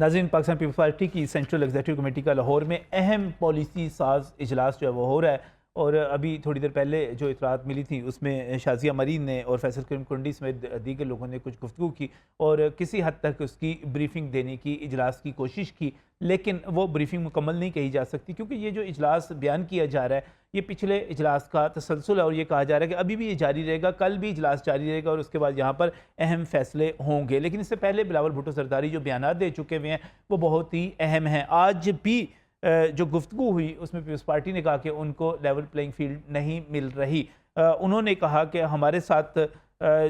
नाज़रीन, Pakistan peoples party की central executive committee का लाहौर में अहम पॉलिसी साज इजलास जो है वो हो रहा है। और अभी थोड़ी देर पहले जो इतलात मिली थी उसमें शाजिया मरीन ने और फैसल करीम कुंडी समेत दीगर लोगों ने कुछ गुफ्तगू की और किसी हद तक उसकी ब्रीफिंग देने की इजलास की कोशिश की, लेकिन वो ब्रीफिंग मुकम्मल नहीं कही जा सकती क्योंकि ये जो इजलास बयान किया जा रहा है ये पिछले इजलास का तसलसल है और ये कहा जा रहा है कि अभी भी ये जारी रहेगा, कल भी इजलास जारी रहेगा और उसके बाद यहाँ पर अहम फैसले होंगे। लेकिन इससे पहले बिलावल भुट्टो सरदारी जो बयान दे चुके हुए हैं वो बहुत ही अहम हैं। आज भी जो गुफ्तगू हुई उसमें पीपल्स पार्टी ने कहा कि उनको लेवल प्लेइंग फील्ड नहीं मिल रही। उन्होंने कहा कि हमारे साथ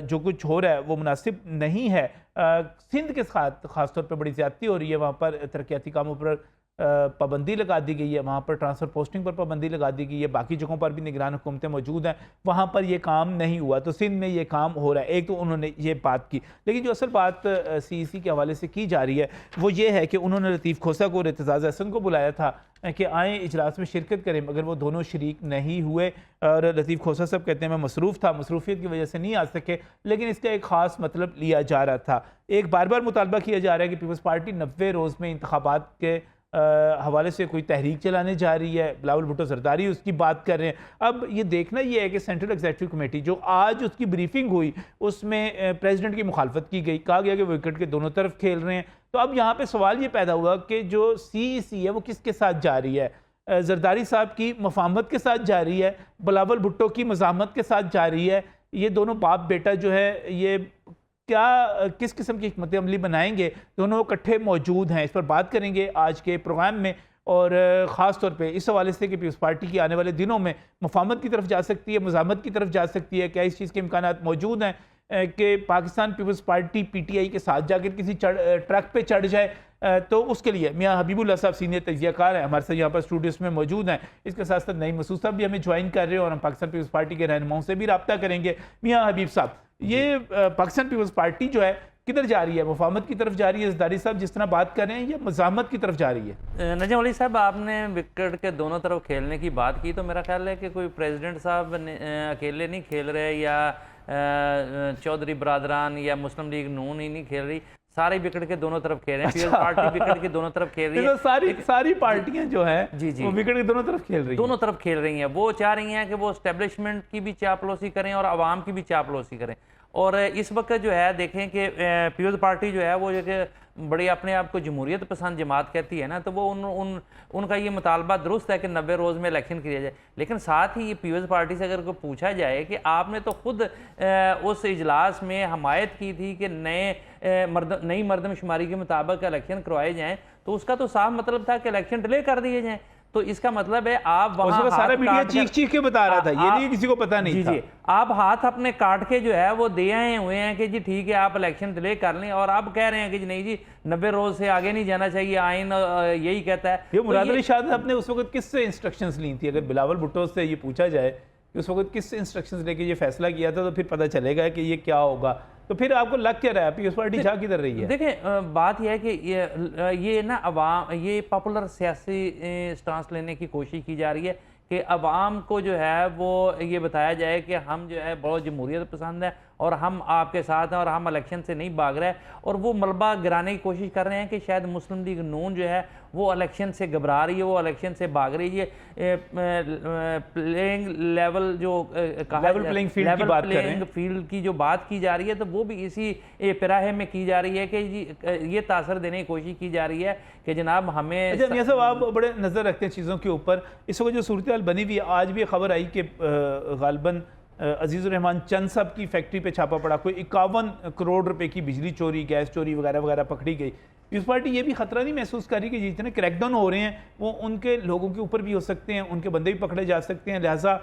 जो कुछ हो रहा है वो मुनासिब नहीं है। सिंध के साथ ख़ासतौर पर बड़ी ज़्यादती हो रही है, वहाँ पर तरक्याती कामों पर पाबंदी लगा दी गई है, वहाँ पर ट्रांसफ़र पोस्टिंग पर पाबंदी लगा दी गई है, बाकी जगहों पर भी निगरान हुकूमतें मौजूद हैं, वहाँ पर ये काम नहीं हुआ, तो सिंध में ये काम हो रहा है। एक तो उन्होंने ये बात की, लेकिन जो असल बात CEC के हवाले से की जा रही है वो ये है कि उन्होंने लतीफ़ खोसा को और एतजाज़ अहसन को बुलाया था कि आएँ इजलास में शिरकत करें, मगर वो दोनों शरीक नहीं हुए और लतीफ़ खोसा साहब कहते हैं मैं मसरूफ़ था, मसरूफियत की वजह से नहीं आ सके, लेकिन इसका एक ख़ास मतलब लिया जा रहा था। एक बार बार मुतालबा किया जा रहा है कि पीपल्स पार्टी 90 रोज़ में इंतखाबात के हवाले से कोई तहरीक चलाने जा रही है। बिलावल भुट्टो सरदारी उसकी बात कर रहे हैं। अब ये देखना ये है कि सेंट्रल एग्जीक्यूटिव कमेटी जो आज उसकी ब्रीफिंग हुई उसमें प्रेसिडेंट की मुखालफत की गई, कहा गया कि वो विकेट के दोनों तरफ खेल रहे हैं। तो अब यहाँ पे सवाल ये पैदा हुआ कि जो CEC है वो किसके साथ जा रही है? जरदारी साहब की मफाहमत के साथ जा रही है, बिलावल भुट्टो की मज़ाहमत के साथ जा रही है। ये दोनों बाप बेटा जो है ये क्या किस किस्म की हिकमत अमली बनाएंगे? दोनों इकट्ठे मौजूद हैं, इस पर बात करेंगे आज के प्रोग्राम में। और ख़ास तौर पे इस हवाले से कि पीपल्स पार्टी की आने वाले दिनों में मुफाहमत की तरफ जा सकती है, मज़ाहमत की तरफ जा सकती है, क्या इस चीज़ के इम्कानात मौजूद हैं कि पाकिस्तान पीपल्स पार्टी PTI के साथ जाकर किसी ट्रक पे चढ़ जाए? तो उसके लिए मियाँ हबीबुल्लाह साहब सीनियर तजियाकार हैं, हमारे साथ यहाँ पर स्टूडियोस में मौजूद हैं। इसके साथ साथ नईम मसूद साहब भी हमें ज्वाइन कर रहे हैं और हम पाकिस्तान पीपल्स पार्टी के रहनुमाओं से भी रब्ता करेंगे। मियाँ हबीब साहब, ये पाकिस्तान पीपल्स पार्टी जो है किधर जा रही है? मुफाहमत की तरफ जा रही है जरदारी साहब जिस तरह बात कर रहे हैं, या मज़ाहमत की तरफ जा रही है? नजम अली साहब, आपने विकेट के दोनों तरफ खेलने की बात की, तो मेरा ख्याल है कि कोई प्रेसिडेंट साहब अकेले नहीं खेल रहे या चौधरी बरादरान या मुस्लिम लीग नून ही नहीं खेल रही, सारे विकेट के दोनों तरफ खेल रहे हैं। पीपल्स पार्टी विकेट के दोनों तरफ खेल रही है। सारी पार्टियां जो है जी वो विकेट के दोनों तरफ खेल रही हैं। दोनों तरफ खेल रही हैं। वो चाह रही हैं कि वो एस्टेब्लिशमेंट की भी चापलूसी करें और आवाम की भी चापलूसी करें। और इस वक्त जो है देखें कि पीपल्स पार्टी जो है वो एक बड़ी अपने आप को जमहूरियत पसंद जमात कहती है ना, तो वो उनका ये मुतालबा दुरुस्त है कि 90 रोज़ में इलेक्शन किया जाए। लेकिन साथ ही ये पीपल्स पार्टी से अगर को पूछा जाए कि आपने तो खुद उस इजलास में हमायत की थी कि नई मरदमशुमारी के मुताबिक इलेक्शन करवाए जाएँ, तो उसका तो साफ मतलब था कि इलेक्शन डिले कर दिए जाएँ। तो इसका मतलब है आप वहां सारा मीडिया चीख के बता रहा था, ये नहीं किसी को पता नहीं था। जी, आप हाथ अपने काट के जो है वो दे आए हुए हैं कि जी ठीक है आप इलेक्शन डिले कर लें, और आप कह रहे हैं कि जी नहीं जी 90 रोज से आगे नहीं जाना चाहिए, आइन यही कहता है। ये मुराद अली शाह साहब ने उस वक्त किससे इंस्ट्रक्शंस ली थी? अगर बिलावल भुट्टो से ये पूछा जाए कि उस वक्त किस इंस्ट्रक्शंस लेके ये फैसला किया था, तो फिर पता चलेगा कि ये क्या होगा। तो फिर आपको लग क्या रहा है पीपल्स पार्टी जा किधर रही है? देखें, बात यह है कि ये ना अवाम, ये पॉपुलर सियासी स्टांस लेने की कोशिश की जा रही है कि अवाम को जो है वो ये बताया जाए कि हम जो है बहुत जमहूरियत पसंद है और हम आपके साथ हैं और हम इलेक्शन से नहीं भाग रहे हैं। और वो मलबा गिराने की कोशिश कर रहे हैं कि शायद मुस्लिम लीग नून जो है वो इलेक्शन से घबरा रही है, वो इलेक्शन से भाग रही है। प्लेइंग लेवल जो लेवल प्लेइंग फील्ड की बात कर रहे हैं, फील्ड की जो बात की जा रही है, तो वो भी इसी पिराहे में की जा रही है कि जी ये तासर देने की कोशिश की जा रही है कि जनाब हमें। अच्छा मियां साहब, आप बड़े नज़र रखते हैं चीज़ों के ऊपर। इस वक्त जो सूरत हाल बनी हुई है, आज भी खबर आई कि गालिबन अजीज़ुर रहमान चंद साहब की फैक्ट्री पे छापा पड़ा, कोई 51 करोड़ रुपए की बिजली चोरी, गैस चोरी वगैरह वगैरह पकड़ी गई। पीपल्स पार्टी ये भी खतरा नहीं महसूस कर रही कि जितने क्रैकडाउन हो रहे हैं वो उनके लोगों के ऊपर भी हो सकते हैं, उनके बंदे भी पकड़े जा सकते हैं, लिहाजा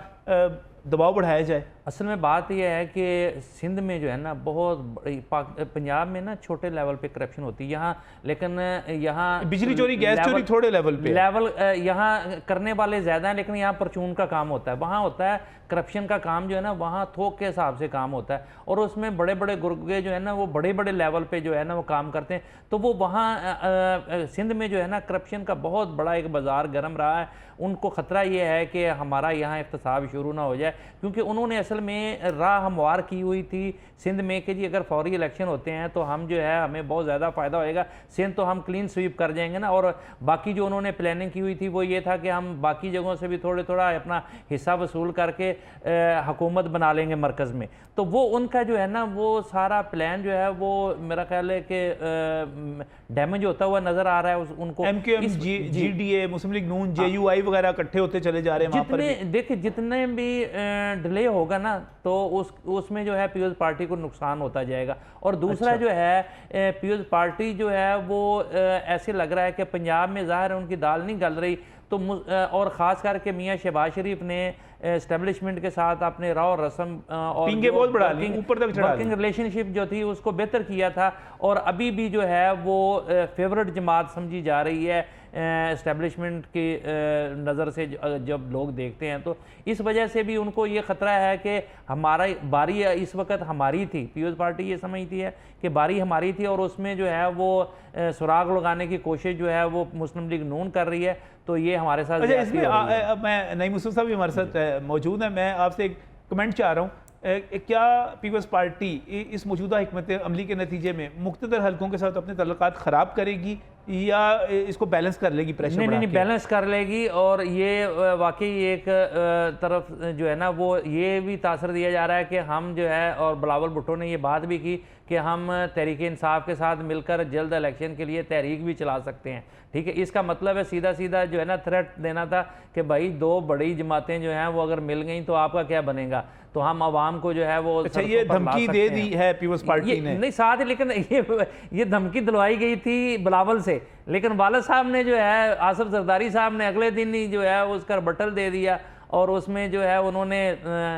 दबाव बढ़ाया जाए? असल में बात यह है कि सिंध में जो है ना बहुत बड़ी, पंजाब में ना छोटे लेवल पे करप्शन होती है यहाँ, लेकिन यहाँ बिजली चोरी गैस चोरी थोड़े लेवल पे, यहाँ करने वाले ज़्यादा हैं, लेकिन यहाँ परचून का काम होता है। वहाँ होता है करप्शन का काम जो है ना, वहाँ थोक के हिसाब से काम होता है, और उसमें बड़े बड़े गुर्गे जो है ना वो बड़े बड़े लेवल पे जो है ना वो काम करते हैं। तो वो वहाँ वहाँ सिंध में जो है ना करप्शन का बहुत बड़ा एक बाज़ार गर्म रहा है। उनको ख़तरा ये है कि हमारा यहाँ इख्तिसाब शुरू ना हो जाए, क्योंकि उन्होंने असल में राह हमवार की हुई थी सिंध में कि जी अगर फौरी इलेक्शन होते हैं तो हम जो है हमें बहुत ज़्यादा फ़ायदा होएगा, सिंध तो हम क्लीन स्वीप कर जाएंगे ना। और बाकी जो उन्होंने प्लानिंग की हुई थी वो ये था कि हम बाकी जगहों से भी थोड़ा अपना हिस्सा वसूल करके हुकूमत बना लेंगे मरकज़ में। तो वो उनका जो है ना वो सारा प्लान जो है वो मेरा ख्याल है कि डैमेज होता हुआ नज़र आ रहा है उनको। MQM, GDA, मुस्लिम लीग नून, JUI वगैरह इकट्ठे होते चले जा रहे हैं। जितने देखिए जितने भी डिले होगा ना तो उसमें जो है पीपल्स पार्टी को नुकसान होता जाएगा। और दूसरा जो है पीपल्स पार्टी जो है वो ऐसे लग रहा है कि पंजाब में ज़ाहिर है उनकी दाल नहीं गल रही, तो और ख़ास करके मियाँ शहबाज शरीफ ने एस्टेब्लिशमेंट के साथ अपने राव रस्म और बहुत बड़ा ऊपर तक वर्किंग रिलेशनशिप जो थी उसको बेहतर किया था। और अभी भी जो है वो फेवरेट जमात समझी जा रही है एस्टेब्लिशमेंट की नज़र से जब लोग देखते हैं। तो इस वजह से भी उनको ये ख़तरा है कि हमारा बारी इस वक्त हमारी थी, पीपल्स पार्टी ये समझती है कि बारी हमारी थी और उसमें जो है वो सुराग लगाने की कोशिश जो है वो मुस्लिम लीग नून कर रही है। तो ये हमारे साथ अच्छा, इसमें मैं नईम मुस्तफा साहब भी हमारे साथ मौजूद है। मैं आपसे एक कमेंट चाह रहा हूँ, क्या पीपल्स पार्टी इस मौजूदा हिकमत अमली के नतीजे में मुख्तदर हलकों के साथ अपने तल्लुकात ख़राब करेगी या इसको बैलेंस कर लेगी? प्रेशर नहीं, बैलेंस कर लेगी। और ये वाकई एक तरफ जो है ना वो ये भी तासर दिया जा रहा है कि हम जो है, और बिलावल भुट्टो ने ये बात भी की कि हम तहरीक इंसाफ के साथ मिलकर जल्द इलेक्शन के लिए तहरीक भी चला सकते हैं। ठीक है, इसका मतलब है सीधा सीधा जो है ना थ्रेट देना था कि भाई दो बड़ी जमातें जो हैं वो अगर मिल गई तो आपका क्या बनेगा। तो हम आवाम को जो है वो अच्छा ये धमकी दे दी है पीपल्स पार्टी ने? नहीं, साथ, लेकिन ये धमकी दिलवाई गई थी बिलावल से, लेकिन वालिद साहब ने जो है आसिफ जरदारी साहब ने अगले दिन ही जो है उसका बटल दे दिया और उसमें जो है उन्होंने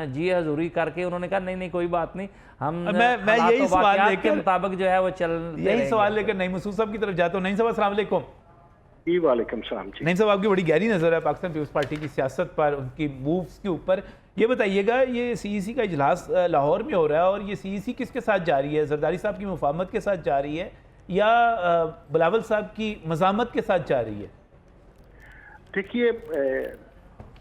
जी हजूरी करके उन्होंने कहा नहीं कोई बात नहीं, हम मैं यही सवाल लेकर मुताबिक जो है वो यही सवाल लेकर नईम मुस्तफा साहब की तरफ जाता हूँ। नईम साहब अस्सलाम वालेकुम। जी वालेकुम सलाम जी। नईम साहब आपकी बड़ी गहरी नज़र है पाकिस्तान पीपल्स पार्टी की सियासत पर, उनकी मूव्स के ऊपर। ये बताइएगा ये CEC का इजलास लाहौर में हो रहा है और ये CEC किसके साथ जा रही है? जरदारी साहब की मुफाहमत के साथ जा रही है या बिलावल साहब की मज़ामत के साथ जा रही है? देखिए,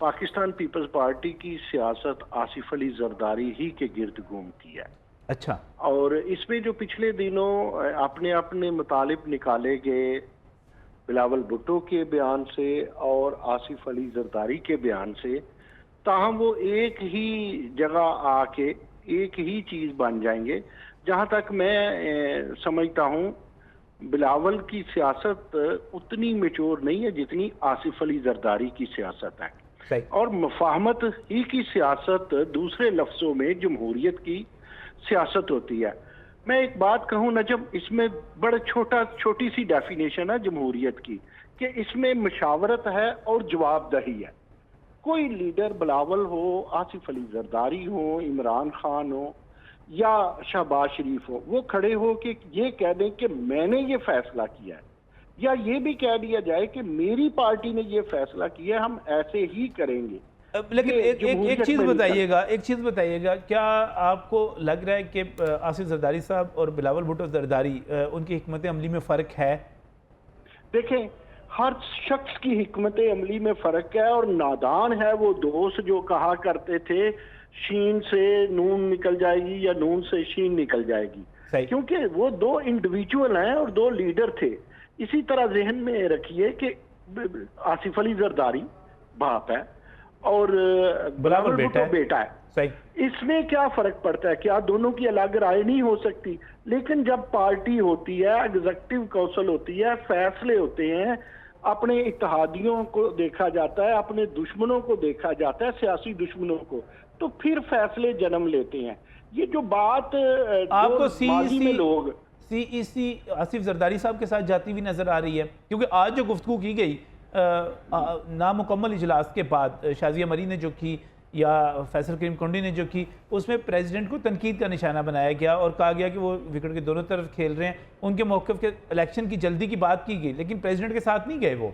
पाकिस्तान पीपल्स पार्टी की सियासत आसिफ अली जरदारी ही के गिर्द घूमती है। अच्छा। और इसमें जो पिछले दिनों अपने अपने मुतालिब निकाले गए बिलावल भुट्टो के बयान से और आसिफ अली जरदारी के बयान से, ताहम वो एक ही जगह आके एक ही चीज बन जाएंगे। जहां तक मैं समझता हूं बिलावल की सियासत उतनी मैच्योर नहीं है जितनी आसिफ अली जरदारी की सियासत है। और मुफाहमत ही की सियासत दूसरे लफ्जों में जमहूरियत की सियासत होती है। मैं एक बात कहूं नजम, इसमें बड़ा छोटी सी डेफिनेशन है जमहूरियत की कि इसमें मशावरत है और जवाबदही है। कोई लीडर बिलावल हो, आसिफ अली जरदारी हो, इमरान खान हो या शहबाज शरीफ हो, वो खड़े हो कि ये कह दें कि मैंने ये फैसला किया है, या ये भी कह दिया जाए कि मेरी पार्टी ने ये फैसला किया है, हम ऐसे ही करेंगे। लेकिन एक चीज़ बताइएगा, क्या आपको लग रहा है कि आसिफ जरदारी साहब और बिलावल भुट्टो जरदारी उनकी हिकमत अमली में फ़र्क है? देखें, हर शख्स की हिकमत अमली में फ़र्क है और नादान है वो दोस्त जो कहा करते थे शीन से नून निकल जाएगी या नून से शीन निकल जाएगी, क्योंकि वो दो इंडिविजुअल हैं और दो लीडर थे। इसी तरह जहन में रखिए कि आसिफ अली जरदारी बाप है और बिलावल भुट्टो बेटा है। इसमें क्या फर्क पड़ता है? क्या दोनों की अलग राय नहीं हो सकती? लेकिन जब पार्टी होती है, एग्जीक्यूटिव काउंसिल होती है, फैसले होते हैं, अपने इत्तेहादियों को देखा जाता है, अपने दुश्मनों को देखा जाता है, सियासी दुश्मनों को, तो फिर फैसले जन्म लेते हैं। ये जो बात आपको CEC आसिफ जरदारी साहब के साथ जाती हुई नजर आ रही है? क्योंकि आज जो गुफ्तगू की गई नामुकम्मल इजलास के बाद, शाजिया मरी ने जो की या फैसल करीम कुंडी ने जो की, उसमें प्रेसिडेंट को तनकीद का निशाना बनाया गया और कहा गया कि वो विकेट के दोनों तरफ खेल रहे हैं। उनके मौक़िफ़ के इलेक्शन की जल्दी की बात की गई, लेकिन प्रेसिडेंट के साथ नहीं गए वो।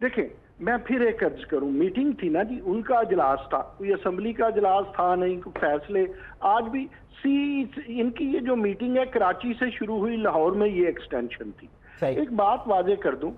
देखिए, मैं फिर एक अर्ज करूं, मीटिंग थी ना जी, उनका इजलास था, कोई असेंबली का इजलास था नहीं, कोई फैसले। आज भी इनकी ये जो मीटिंग है कराची से शुरू हुई, लाहौर में ये एक्सटेंशन थी। सही। एक बात वाजे कर दूं,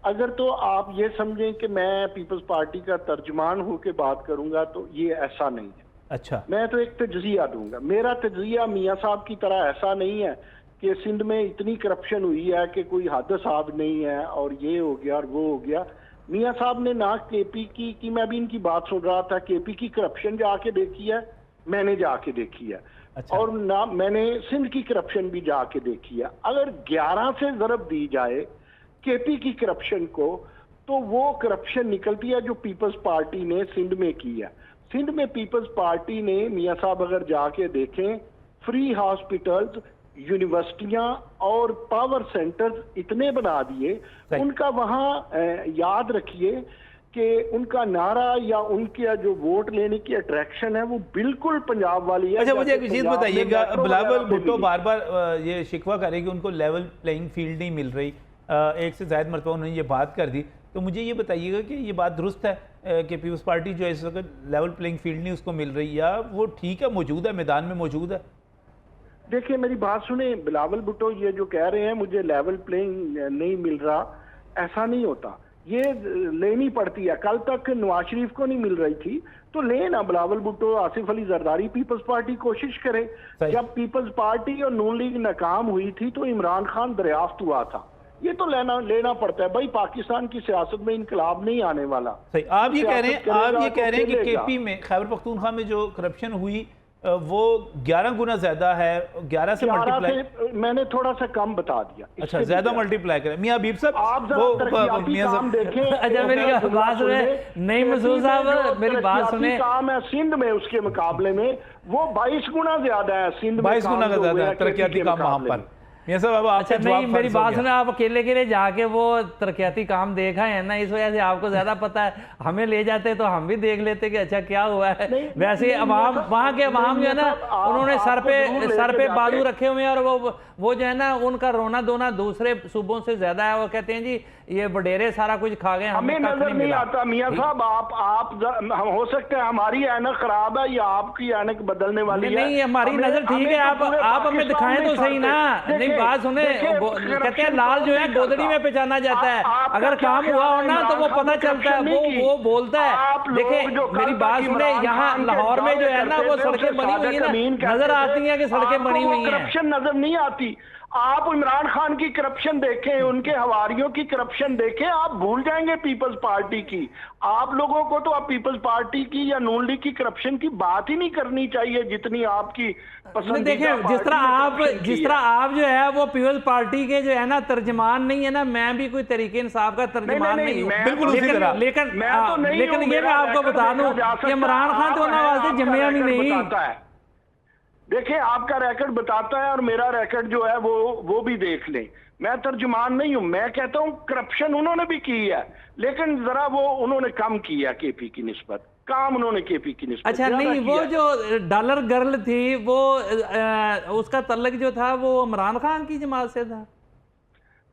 अगर तो आप ये समझें कि मैं पीपल्स पार्टी का तर्जमान होकर बात करूंगा तो ये ऐसा नहीं है। अच्छा, मैं तो एक तज्जिया दूंगा। मेरा तज्जिया मियाँ साहब की तरह ऐसा नहीं है कि सिंध में इतनी करप्शन हुई है कि कोई हद साहब नहीं है और ये हो गया और वो हो गया। मियाँ साहब ने ना केपी की मैं भी इनकी बात सुन रहा था, केपी की करप्शन जाके देखी है, मैंने जाके देखी है। अच्छा। और ना मैंने सिंध की करप्शन भी जाके देखी है। अगर 11 से ज़रब दी जाए केपी की करप्शन को, तो वो करप्शन निकलती है जो पीपल्स पार्टी ने सिंध में की है। सिंध में पीपल्स पार्टी ने, मियाँ साहब अगर जाके देखें, फ्री हॉस्पिटल्स, यूनिवर्सिटियां और पावर सेंटर्स इतने बना दिए। उनका वहां याद रखिए कि उनका नारा या उनके जो वोट लेने की अट्रैक्शन है वो बिल्कुल पंजाब वाली है। अच्छा, मुझे एक चीज़ बताइएगा, बिलावल भुट्टो बार बार ये शिकवा करे कि उनको लेवल प्लेइंग फील्ड नहीं मिल रही, एक से ज़्यादा मरतबा उन्होंने ये बात कर दी, तो मुझे ये बताइएगा कि ये बात दुरुस्त है कि पीपल्स पार्टी जो है इस वक्त लेवल प्लेइंग फील्ड नहीं उसको मिल रही, या वो ठीक है, मौजूद है, मैदान में मौजूद है? देखिए, मेरी बात सुने, बिलावल भुट्टो ये जो कह रहे हैं मुझे लेवल प्लेइंग नहीं मिल रहा, ऐसा नहीं होता। ये लेनी पड़ती है। कल तक नवाज शरीफ को नहीं मिल रही थी तो लेना, बिलावल भुट्टो, आसिफ अली जरदारी, पीपल्स पार्टी कोशिश करे। जब पीपल्स पार्टी और नून लीग नाकाम हुई थी तो इमरान खान दरियाफ्त हुआ था। ये तो लेना पड़ता है भाई, पाकिस्तान की सियासत में इनकलाब नहीं आने वाला। सही। आप ये कह रहे हैं कि केपी में, खैबर पख्तूनख्वा में जो करप्शन हुई वो 11 गुना ज्यादा है, 11 से मल्टीप्लाई, मैंने थोड़ा सा कम बता दिया। अच्छा, ज्यादा मल्टीप्लाई करें। मियां हबीब साहब, आप काम देखें। अच्छा, मेरी बात सुने, नहीं मसूद साहब, मेरी बात सुने। काम है सिंध में, उसके मुकाबले में वो 22 गुना ज्यादा है। सिंध 22 गुना का ज्यादा है तरक्याती काम वहां पर। अच्छा, नहीं, मेरी बात सुने, आप अकेले के लिए जाके वो तरक्याती काम देखा है ना, इस वजह से आपको ज्यादा पता है। हमें ले जाते तो हम भी देख लेते कि अच्छा क्या हुआ है। वैसे अवाम, वहाँ के अवाम जो है ना, उन्होंने सर पे बाजू रखे हुए हैं, और वो जो है ना, उनका रोना धोना दूसरे सूबों से ज्यादा है। वो कहते हैं जी ये वडेरे सारा कुछ खा गए, हमें नजर नहीं आता। मियाँ साहब, आप हो सकते हैं हमारी ऐनक खराब है या आपकी ऐनक बदलने वाली है। नहीं, हमारी नजर ठीक है। आप हमें दिखाएं तो सही ना। नहीं, बात सुने, कहते हैं लाल जो है गोदड़ी में पहचाना जाता है। अगर काम हुआ हो ना तो वो पता चलता है, वो बोलता है। देखिए, मेरी बात सुने, यहाँ लाहौर में जो है ना वो सड़कें बनी हुई है ना, नजर आती हैं कि सड़कें बनी हुई हैं। करप्शन नजर नहीं आती। आप इमरान खान की करप्शन देखें, उनके हवारियों की करप्शन देखें, आप भूल जाएंगे पीपल्स पार्टी की। आप लोगों को तो आप पीपल्स पार्टी की या नून लीग की करप्शन की बात ही नहीं करनी चाहिए जितनी आपकी पसंद। देखें, जिस तरह आप जो है वो पीपल्स पार्टी के जो है ना तर्जमान नहीं है ना, मैं भी कोई तरीके इंसाफ का तर्जमान नहीं हूँ। बिल्कुल उसी तरह। लेकिन ये मैं आपको बता दूं कि इमरान खान तो वास्ते जमिया भी नहीं। देखिए, आपका रिकॉर्ड बताता है और मेरा रिकॉर्ड जो है वो भी देख लें। मैं तर्जुमान नहीं हूं। मैं कहता हूं करप्शन उन्होंने भी की है, लेकिन जरा वो उन्होंने कम किया केपी की निस्बत। काम उन्होंने केपी की निस्बत। अच्छा, नहीं, वो जो डॉलर गर्ल थी वो उसका तल्लक जो था वो इमरान खान की जमात से था।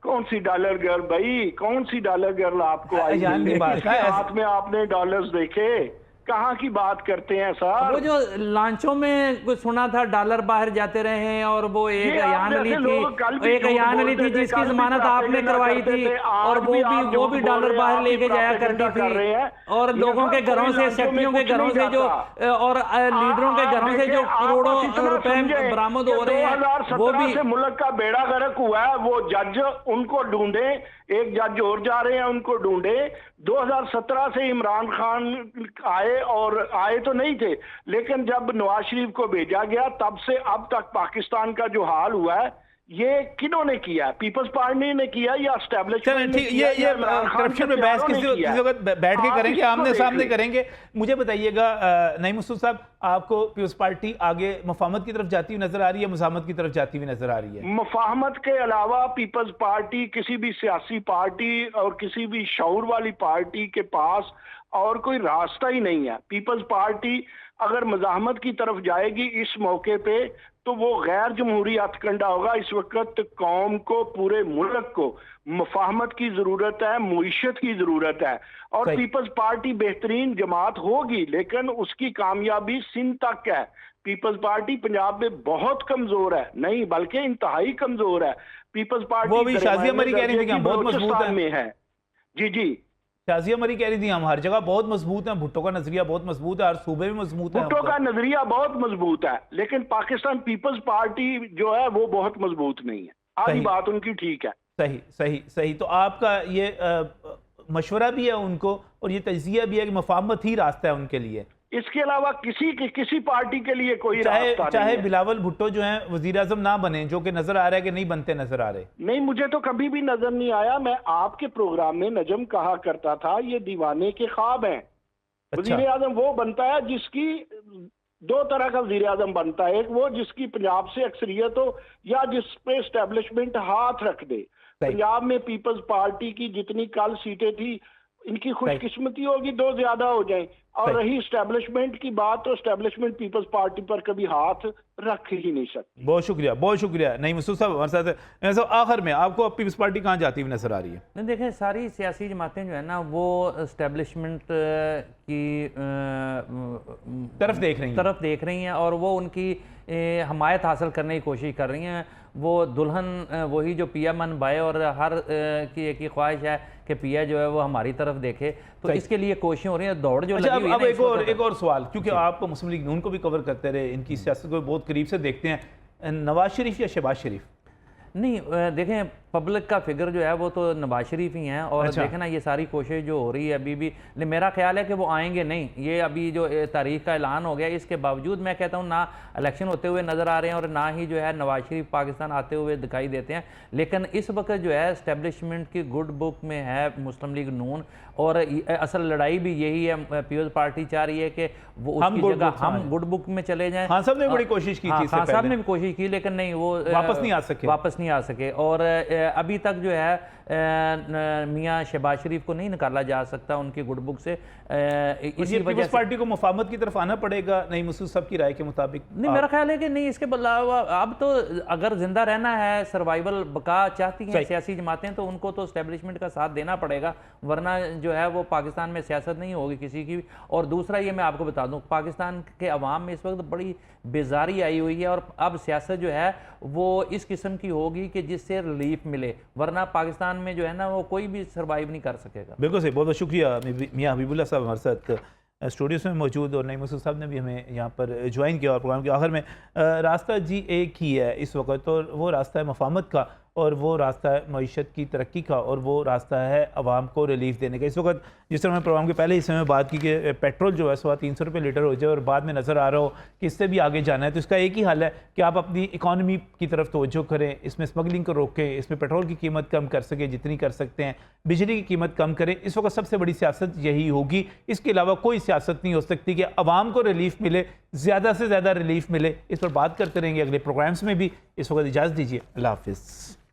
कौन सी डॉलर गर्ल भाई, कौन सी डॉलर गर्ल आपको आई? हाथ में आपने डॉलर्स देखे? कहाँ की बात करते हैं सर? वो जो लांचों में कुछ सुना था डॉलर बाहर जाते रहे हैं, और वो एक अयान अली थी जिसकी जमानत आपने करवाई थी, और वो भी डॉलर बाहर लेके जाया करती थी, और लोगों के घरों से, शक्तियों के घरों से जो, और लीडरों के घरों से जो करोड़ों रुपए बरामद हो रहे हैं, वो भी मुल्क का बेड़ा गर्क हुआ है। वो जज उनको ढूंढे, एक जज और जा रहे हैं उनको ढूंढे। 2017 से इमरान खान आए तो नहीं थे, लेकिन जब नवाज शरीफ को भेजा गया तब से अब तक पाकिस्तान का जो हाल हुआ है, ये किन्होंने किया? पीपल्स पार्टी ने किया या एस्टेब्लिशमेंट? ये करप्शन पे बहस किसी वक्त बैठ के करेंगे, आमने सामने करेंगे। मुझे बताइएगा नईम मसूद साहब, आपको पीपल्स पार्टी आगे मुफाहमत की तरफ जाती हुई नजर आ रही है, मुज़ाहमत की तरफ जाती हुई नजर आ रही है? मुफाहमत के अलावा पीपल्स पार्टी किसी भी सियासी पार्टी और किसी भी शऊर वाली पार्टी के पास और कोई रास्ता ही नहीं है। पीपल्स पार्टी अगर मुज़ाहमत की तरफ जाएगी इस मौके पे तो वो गैर जमहूरी हथकंडा होगा। इस वक्त कौम को, पूरे मुल्क को मुफाहमत की जरूरत है, मुईशत की जरूरत है, और पीपल्स पार्टी बेहतरीन जमात होगी, लेकिन उसकी कामयाबी सिंध तक है। पीपल्स पार्टी पंजाब में बहुत कमजोर है, नहीं बल्कि इंतहाई कमजोर है। पीपल्स पार्टी वो भी शाजिया मरी कह रही थी कि हम बहुत मजबूत में है। जी जी, शाजिया मरी कह रही थी हम हर जगह बहुत मजबूत हैं, भुट्टो का नजरिया बहुत मजबूत है, हर सूबे में मजबूत है। भुट्टो का नजरिया बहुत मजबूत है, लेकिन पाकिस्तान पीपल्स पार्टी जो है वो बहुत मजबूत नहीं है। आधी बात उनकी ठीक है। सही सही सही। तो आपका ये मशवरा भी है उनको और ये तजिया भी है कि मुफाहमत ही रास्ता है उनके लिए, इसके अलावा किसी पार्टी के लिए कोई रास्ता चाहे नहीं है। बिलावल भुट्टो जो हैं वजीर आजम ना बने, जो कि नजर आ रहा है कि नहीं बनते नजर आ रहे। नहीं, मुझे तो कभी भी नजर नहीं आया। मैं आपके प्रोग्राम में नजम कहा करता था ये दीवाने के ख्वाब हैं। वजीर आजम वो बनता है जिसकी, दो तरह का वजीर आजम बनता है, एक वो जिसकी पंजाब से अक्सरियत हो या जिस पे एस्टेब्लिशमेंट हाथ रख दे। पंजाब में पीपल्स पार्टी की जितनी कल सीटें थी, इनकी खुशकिस्मती होगी दो ज्यादा हो जाएं। और रही एस्टेब्लिशमेंट की बात, तो एस्टेब्लिशमेंट पीपल्स पार्टी पर कभी हाथ रख ही नहीं सकती। बहुत शुक्रिया। नहीं मसूद साहब हमारे साथ। आखिर में आपको पीपल्स पार्टी कहाँ जाती हुई नजर आ रही है? नहीं, देखें, सारी सियासी जमातें जो है ना वो एस्टेब्लिशमेंट की तरफ देख रही हैं और वो उनकी हमायत हासिल करने की कोशिश कर रही हैं। वो दुल्हन वही जो पिया मन बाए, और हर की एक ही ख्वाहिश है कि पिया जो है वो हमारी तरफ देखे, तो इसके लिए कोशिशें हो रही हैं, दौड़ जो लगी हुई है। अब एक और सवाल, क्योंकि आप मुस्लिम लीग नून को भी कवर करते रहे, इनकी सियासत को बहुत करीब से देखते हैं, नवाज शरीफ या शहबाज शरीफ? नहीं, देखें, पब्लिक का फिगर जो है वो तो नवाज शरीफ ही हैं, और देखें ना ये सारी कोशिश जो हो रही है अभी भी, मेरा ख्याल है कि वो आएंगे नहीं। ये अभी जो तारीख का ऐलान हो गया, इसके बावजूद मैं कहता हूँ ना इलेक्शन होते हुए नज़र आ रहे हैं और ना ही जो है नवाज शरीफ पाकिस्तान आते हुए दिखाई देते हैं। लेकिन इस वक्त जो है एस्टेब्लिशमेंट की गुड बुक में है मुस्लिम लीग नून, और असल लड़ाई भी यही है। पीपल्स पार्टी चाह रही है कि वो उसकी जगह हम गुड बुक में चले जाएं। खान साहब ने बड़ी कोशिश की थी, खान साहब ने भी कोशिश की, लेकिन नहीं, वो वापस नहीं आ सके। और अभी तक जो है मियां शहबाज शरीफ को नहीं निकाला जा सकता उनकी गुड बुक से। इसी वजह से पार्टी को मुफाहमत की तरफ आना पड़ेगा। नहीं मसूद साहब की राय के मुताबिक? नहीं, मेरा ख्याल है कि नहीं, इसके अलावा अब तो अगर जिंदा रहना है, सर्वाइवल बका चाहती हैं सियासी जमातें, तो उनको तो एस्टेब्लिशमेंट का साथ देना पड़ेगा, वरना जो है वो पाकिस्तान में सियासत नहीं होगी किसी की। और दूसरा ये मैं आपको बता दूं, पाकिस्तान के अवाम में इस वक्त बड़ी बेजारी आई हुई है, और अब सियासत जो है वो इस किस्म की होगी कि जिससे रिलीफ मिले, वरना पाकिस्तान में जो है ना वो कोई भी सर्वाइव नहीं कर सकेगा। बिल्कुल सही, बहुत बहुत शुक्रिया मियां हबीबुल्लाह साहब हमारे साथ स्टूडियोज में मौजूद, और नईम मसूद साहब ने भी हमें यहाँ पर ज्वाइन किया। और प्रोग्राम के आखिर में रास्ता जी एक ही है इस वक्त, और वो रास्ता है मुफाहमत का, और वो रास्ता है मईशत की तरक्की का, और वो रास्ता है आवाम को रिलीफ देने का। इस वक्त जिस तरह मैं प्रोग्राम के पहले हिस्से में बात की कि पेट्रोल जो है 300 रुपये लीटर हो जाए और बाद में नज़र आ रहा हो कि इससे भी आगे जाना है, तो इसका एक ही हल है कि आप अपनी इकॉनमी की तरफ तवज्जो करें, इसमें स्मगलिंग को रोकें, इसमें पेट्रोल की कीमत कम कर सकें जितनी कर सकते हैं, बिजली की कीमत कम करें। इस वक्त सबसे बड़ी सियासत यही होगी, इसके अलावा कोई सियासत नहीं हो सकती कि आवाम को रिलीफ मिले, ज़्यादा से ज़्यादा रिलीफ मिले। इस पर बात करते रहेंगे अगले प्रोग्राम्स में भी। इस वक्त इजाज़त दीजिए, अल्लाह हाफिज़।